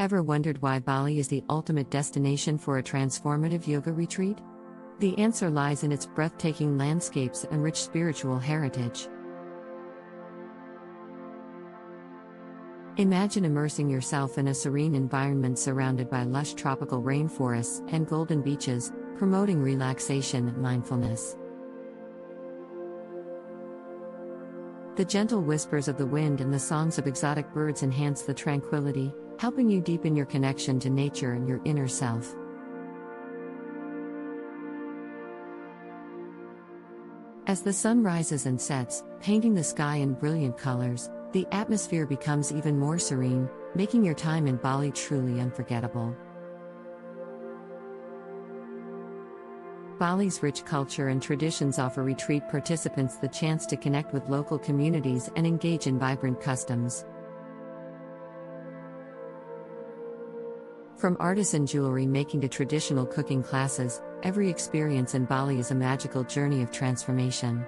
Ever wondered why Bali is the ultimate destination for a transformative yoga retreat? The answer lies in its breathtaking landscapes and rich spiritual heritage. Imagine immersing yourself in a serene environment surrounded by lush tropical rainforests and golden beaches, promoting relaxation and mindfulness. The gentle whispers of the wind and the songs of exotic birds enhance the tranquility, helping you deepen your connection to nature and your inner self. As the sun rises and sets, painting the sky in brilliant colors, the atmosphere becomes even more serene, making your time in Bali truly unforgettable. Bali's rich culture and traditions offer retreat participants the chance to connect with local communities and engage in vibrant customs. From artisan jewelry making to traditional cooking classes, every experience in Bali is a magical journey of transformation.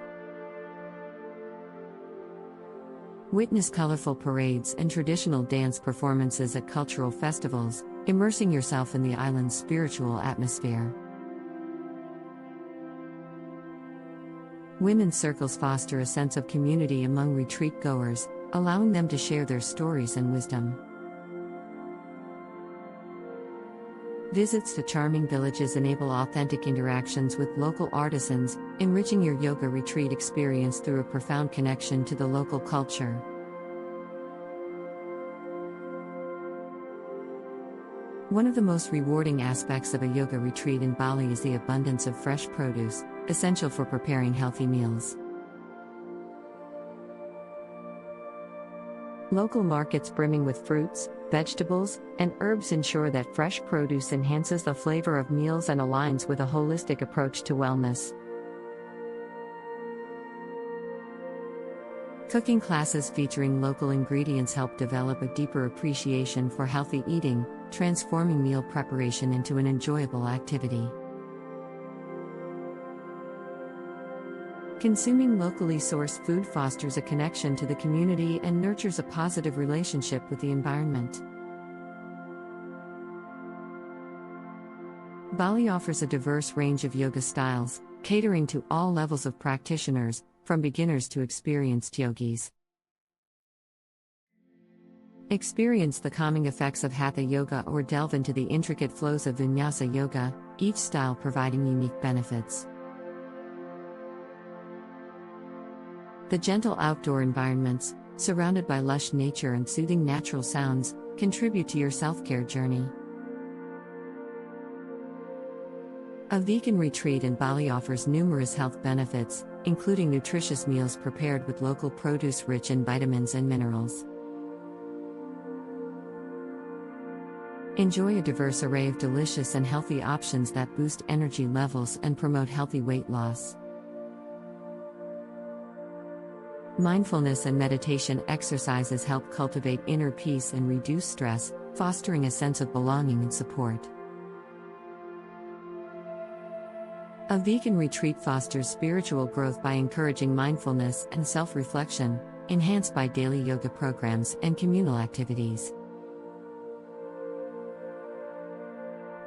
Witness colorful parades and traditional dance performances at cultural festivals, immersing yourself in the island's spiritual atmosphere. Women's circles foster a sense of community among retreat goers, allowing them to share their stories and wisdom. Visits to charming villages enable authentic interactions with local artisans, enriching your yoga retreat experience through a profound connection to the local culture. One of the most rewarding aspects of a yoga retreat in Bali is the abundance of fresh produce, essential for preparing healthy meals. Local markets brimming with fruits, vegetables, and herbs ensure that fresh produce enhances the flavor of meals and aligns with a holistic approach to wellness. Cooking classes featuring local ingredients help develop a deeper appreciation for healthy eating, transforming meal preparation into an enjoyable activity. Consuming locally sourced food fosters a connection to the community and nurtures a positive relationship with the environment. Bali offers a diverse range of yoga styles, catering to all levels of practitioners, from beginners to experienced yogis. Experience the calming effects of Hatha Yoga or delve into the intricate flows of Vinyasa Yoga, each style providing unique benefits. The gentle outdoor environments, surrounded by lush nature and soothing natural sounds, contribute to your self-care journey. A vegan retreat in Bali offers numerous health benefits, including nutritious meals prepared with local produce rich in vitamins and minerals. Enjoy a diverse array of delicious and healthy options that boost energy levels and promote healthy weight loss. Mindfulness and meditation exercises help cultivate inner peace and reduce stress, fostering a sense of belonging and support. A vegan retreat fosters spiritual growth by encouraging mindfulness and self-reflection, enhanced by daily yoga programs and communal activities.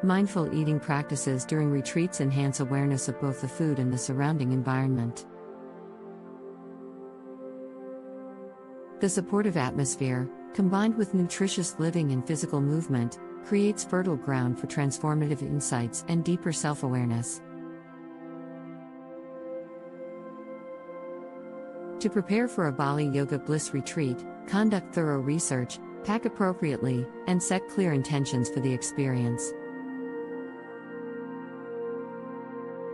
Mindful eating practices during retreats enhance awareness of both the food and the surrounding environment. The supportive atmosphere, combined with nutritious living and physical movement, creates fertile ground for transformative insights and deeper self-awareness. To prepare for a Bali Yoga Bliss retreat, conduct thorough research, pack appropriately, and set clear intentions for the experience.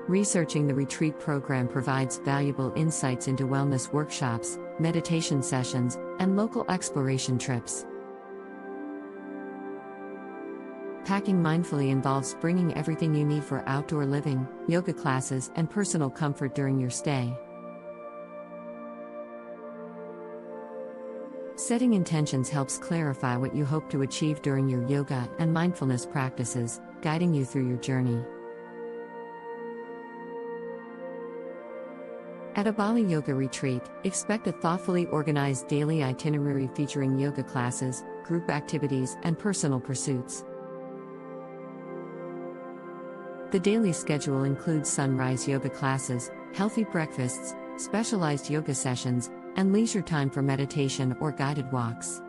Researching the retreat program provides valuable insights into wellness workshops, meditation sessions, and local exploration trips. Packing mindfully involves bringing everything you need for outdoor living, yoga classes, and personal comfort during your stay. Setting intentions helps clarify what you hope to achieve during your yoga and mindfulness practices, guiding you through your journey. At a Bali Yoga retreat, expect a thoughtfully organized daily itinerary featuring yoga classes, group activities and personal pursuits. The daily schedule includes sunrise yoga classes, healthy breakfasts, specialized yoga sessions, and leisure time for meditation or guided walks.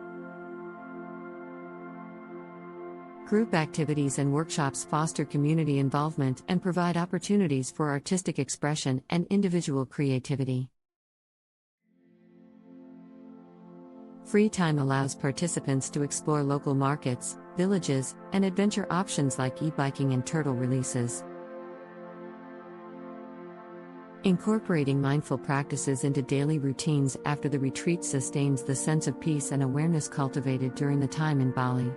Group activities and workshops foster community involvement and provide opportunities for artistic expression and individual creativity. Free time allows participants to explore local markets, villages, and adventure options like e-biking and turtle releases. Incorporating mindful practices into daily routines after the retreat sustains the sense of peace and awareness cultivated during the time in Bali.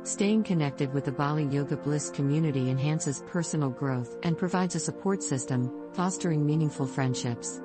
Staying connected with the Bali Yoga Bliss community enhances personal growth and provides a support system, fostering meaningful friendships.